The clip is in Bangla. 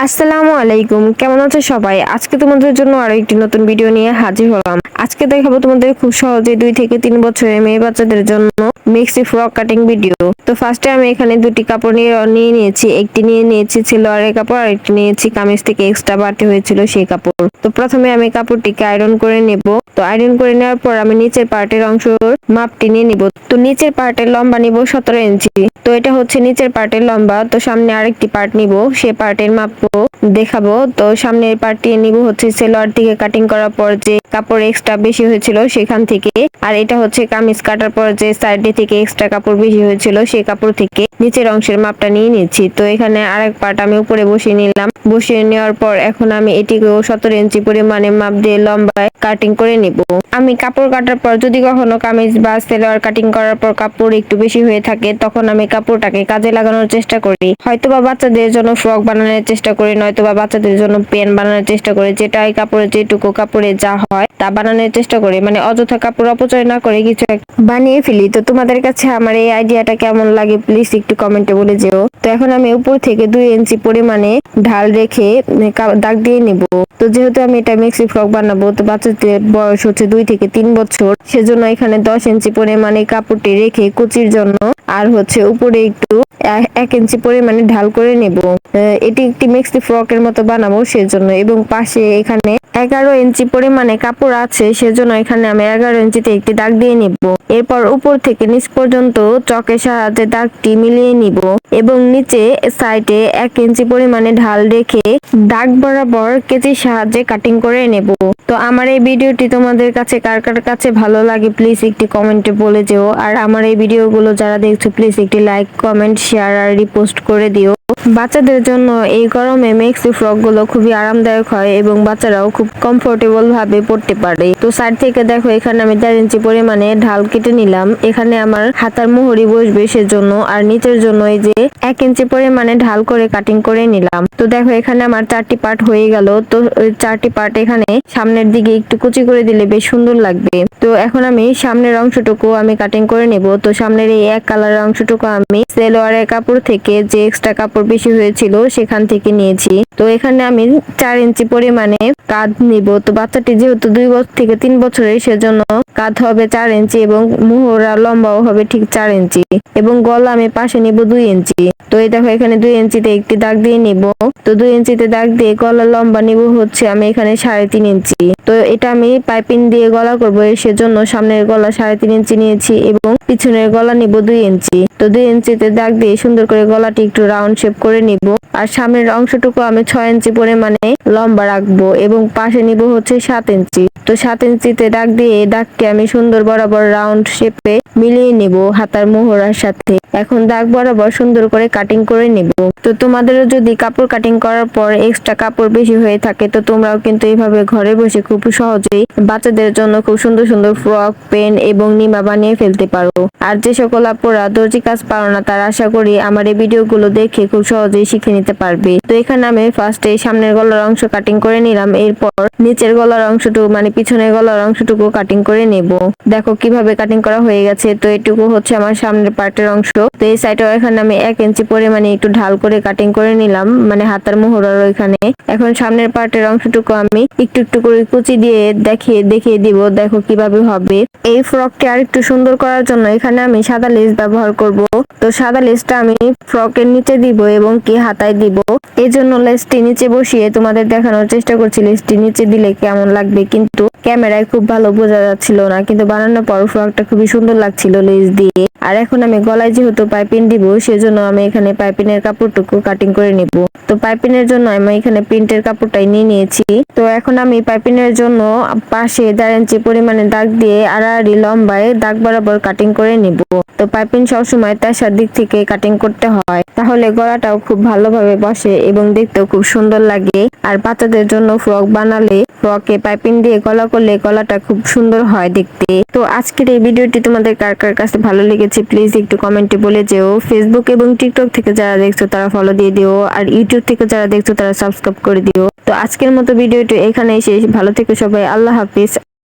আসসালামু আলাইকুম, কেমন আছো সবাই? আজকে তোমাদের জন্য আরো একটি নতুন ভিডিও নিয়ে হাজির হলাম। আজকে দেখাবো তোমাদের খুব সহজে 2 থেকে 3 বছরের মেয়ে বাচ্চাদের জন্য মেক্সি ফ্রক কাটিং ভিডিও। তো ফার্স্টে আমি এখানে দুটি কাপড় নিয়ে নিয়েছি। একটি নিয়ে নিয়েছি সালোয়ারের কাপড়, আর একটি নিয়েছি কামিজ থেকে এক্সট্রা বাড়তি হয়েছিল সেই কাপড়। তো প্রথমে আমি কাপড়টিকে আয়রন করে নেব। তো আয়রন করে নেওয়ার পর আমি নিচের পার্টের অংশ মাপটি নিয়ে নিব। তো নিচের পার্টের লম্বা নিব 17 ইঞ্চি। তো এটা হচ্ছে নিচের পার্টের লম্বা। তো সামনে আরেকটি পার্ট নিব, সে পার্টের মাপ দেখাবো। তো সামনের পার্টটি নিব হচ্ছে সেলোয়ার থেকে কাটিং করার পর যে কাপড় এক্সট্রা বেশি হয়েছিল সেখান থেকে, আর এটা হচ্ছে কামিজ কাটার পর যে সাইডে থেকে এক্সট্রা কাপড় বেশি হয়েছিল সেই কাপড় থেকে নিচের অংশের মাপটা নিয়ে নিচ্ছি। তো এখানে আরেক পার্ট আমি উপরে বসিয়ে নিলাম। বসিয়ে নেওয়ার পর এখন আমি এটিকেও 17 ইঞ্চি পরিমাণে মাপ দিয়ে লম্বায় কাটিং করে নিব। আমি কাপড় কাটার পর যদি কখনো কামিজ বা সেলোয়ার কাটিং করার পর কাপড় একটু বেশি হয়ে থাকে, তখন আমি কাপড়টাকে কাজে লাগানোর চেষ্টা করি। হয়তোবা বাচ্চাদের জন্য ফ্রক বানানোর চেষ্টা করি, নয়তোবা বাচ্চাদের জন্য প্যান্ট বানানোর চেষ্টা করি। যেটা এই কাপড়ে যেটুকু কাপড়ে যা হয় তা বানানোর চেষ্টা করি, মানে অযথা কাপড় অপচয় না করে কিছু বানিয়ে ফেলি। তো তোমাদের কাছে আমার এই আইডিয়াটা কেমন লাগে প্লিজ একটু কমেন্টে বলে যেও। তো এখন আমি উপর থেকে 2 ইঞ্চি পরিমাণে ঢাল রেখে দাগ দিয়ে নিব। তো যেহেতু আমি এটা মেক্সি ফ্রক বানাবো, তো বাচ্চাদের বয়স হচ্ছে 2 থেকে 3 বছর, সেজন্য এখানে 10 ইঞ্চি পরিমাণে কাপড়টি রেখে কুচির জন্য আর হচ্ছে উপরে একটু 1 ইঞ্চি পরিমাণে ঢাল করে নেব। এটি একটি মেক্সি ফ্রকের মতো বানাবো সেজন্য। এবং পাশে এখানে 11 ইঞ্চি পরিমাণে কাপড় আছে, সেজন্য এখানে আমি 11 ইঞ্চিতে একটি দাগ দিয়ে নিব। এরপর উপর থেকে নিচ পর্যন্ত চকের সাহায্যে দাগটি মিলিয়ে নিব এবং নিচে সাইডে 1 ইঞ্চি পরিমাণে ঢাল রেখে দাগ বরাবর কেচির সাহায্যে কাটিং করে নেব। তো আমার এই ভিডিওটি তোমাদের কাছে কার কার কাছে ভালো লাগে প্লিজ একটি কমেন্টে বলে যেও। আর আমার এই ভিডিওগুলো যারা দেখছো প্লিজ একটি লাইক, কমেন্ট, শেয়ার আর রিপোস্ট করে দিও। বাচ্চাদের জন্য এই গরমে মেক্সি ফ্রক গুলো খুবই আরামদায়ক হয় এবং বাচ্চারাও খুব কমফোর্টেবল ভাবে পড়তে পারে। তো সাইড থেকে দেখো এখানে আমি 1.5 ইঞ্চি পরিমাণে ঢাল কেটে নিলাম। এখানে আমার হাতার মোহরি বসবে সেজন্য, আর নিচের জন্য এই যে 1 ইঞ্চি পরিমাণে ঢাল করে কাটিং করে নিলাম। তো দেখো এখানে আমার 4টি পার্ট হয়ে গেল। তো 4টি পার্ট এখানে সামনের দিকে একটু কুচি করে দিলে বেশ সুন্দর লাগবে। তো এখন আমি সামনের অংশটুকু আমি কাটিং করে নেব। তো সামনের এই এক কালারের অংশটুকু আমি সেলোয়ারের কাপড় থেকে যে এক্সট্রা কাপড় বেশি হয়েছিল সেখান থেকে নিয়েছি। তো এখানে আমি 4 ইঞ্চি পরিমাণে কাঁধ নিব। তো বাচ্চাটি যেহেতু 2 থেকে 3 বছরের, সেজন্য কাঁধ হবে 4 ইঞ্চি এবং মুহুরা লম্বাও হবে ঠিক 4 ইঞ্চি এবং গলা আমি পাশে নিব 2 ইঞ্চি। তো এই দেখো এখানে 2 ইঞ্চিতে একটি দাগ দিয়ে নিব। তো 2 ইঞ্চিতে দাগ দিয়ে গলা লম্বা নিব হচ্ছে আমি এখানে 3.5 ইঞ্চি। তো এটা আমি পাইপিং দিয়ে গলা করব, সেজন্য সামনের গলা 3.5 ইঞ্চি নিয়েছি এবং পিছনের গলা নিব 2 ইঞ্চি। তো 2 ইঞ্চিতে দাগ দিয়ে সুন্দর করে গলাটি একটু রাউন্ড শেপ করে নিব। আর সামনের অংশটুকু আমি 6 ইঞ্চি পরিমাণে লম্বা রাখবো এবং পাশে নিব হচ্ছে 7 ইঞ্চি। তো 7 ইঞ্চিতে দাগ দিয়ে দাগটি আমি সুন্দর বরাবর রাউন্ড শেপে মিলিয়ে নিব হাতার মোহরার সাথে। এখন দাগ বরাবর সুন্দর করে কাটিং করে নিব। তো তোমাদেরও যদি কাপড় কাটিং করার পর এক্সট্রা কাপড় বেশি হয়ে থাকে, তো তোমরাও কিন্তু এইভাবে ঘরে বসে খুব সহজেই বাচ্চাদের জন্য খুব সুন্দর সুন্দর ফ্রক, পেন এবং নিমা বানিয়ে ফেলতে পারো। আর যে সকল আপুরা দর্জি কাজ পারো না, তারা আশা করি আমার এই ভিডিওগুলো দেখে খুব সহজেই শিখে নিতে পারবে। তো এখানে আমি ফার্স্টে সামনের গলার অংশ কাটিং করে নিলাম। এরপর নিচের গলার অংশটুকু মানে পিছনের গলার অংশটুকু কাটিং করে নেব। দেখো কিভাবে কাটিং করা হয়ে গেছে। তো এটুকু হচ্ছে আমার সামনের পার্টের অংশ। তো এই সাইডে এখানে আমি 1 ইঞ্চি পরিমাণে একটু ঢাল করে কাটিং করে নিলাম, মানে হাতার মোহরার ওইখানে। এখন সামনের পার্টের অংশটুকু আমি একটু একটু করে কুচি দিয়ে দেখিয়ে দিব দেখো কিভাবে হবে। এই ফ্রকটি আর একটু সুন্দর করার জন্য এখানে আমি সাদা লেস ব্যবহার করব। তো সাদা লেসটা আমি ফ্রকের নিচে দিব এবং কি হাতায় দিব। এই জন্য লেসটি নিচে বসিয়ে তোমাদের দেখানোর চেষ্টা করছি লেসটি নিচে দিলে কেমন লাগবে, কিন্তু ক্যামেরায় খুব ভালো বোঝা যাচ্ছিল না, কিন্তু বানানোর পর ফ্রকটা খুবই সুন্দর লাগছিল লেস দিয়ে। আর এখন আমি গলায় যেহেতু পাইপিং দিব, সেজন্য আমি এখানে পাইপিনের কাপড়টুকু কাটিং করে নিব। তো পাইপিনের জন্য আমি এখানে প্রিন্টের কাপড়টাই নিয়ে নিয়েছি। তো এখন আমি পাইপিনের জন্য পাশে 1.5 ইঞ্চি পরিমাণে দাগ দিয়ে আড়াআড়ি লম্বায় দাগ বরাবর কাটিং করে নিব। তো পাইপিং সবসময় তেসার দিক থেকে কাটিং করতে হয়, তাহলে গলাটাও খুব ভালোভাবে বসে এবং দেখতেও খুব সুন্দর লাগে। আর বাচ্চাদের জন্য ফ্রক বানালে ফ্রকে পাইপিং দিয়ে গলা করলে গলাটা খুব সুন্দর হয় দেখতে। তো আজকের এই ভিডিওটি তোমাদের কার কার কাছে ভালো লেগেছে প্লিজ একটু কমেন্টে বলে যেও। ফেসবুক এবং টিকটক থেকে যারা দেখছো তারা ফলো দিয়ে দিও, আর ইউটিউব থেকে যারা দেখছো তারা সাবস্ক্রাইব করে দিও। তো আজকের মতো ভিডিওটি এখানেই শেষ। ভালো থেকো সবাই, আল্লাহ হাফিজ।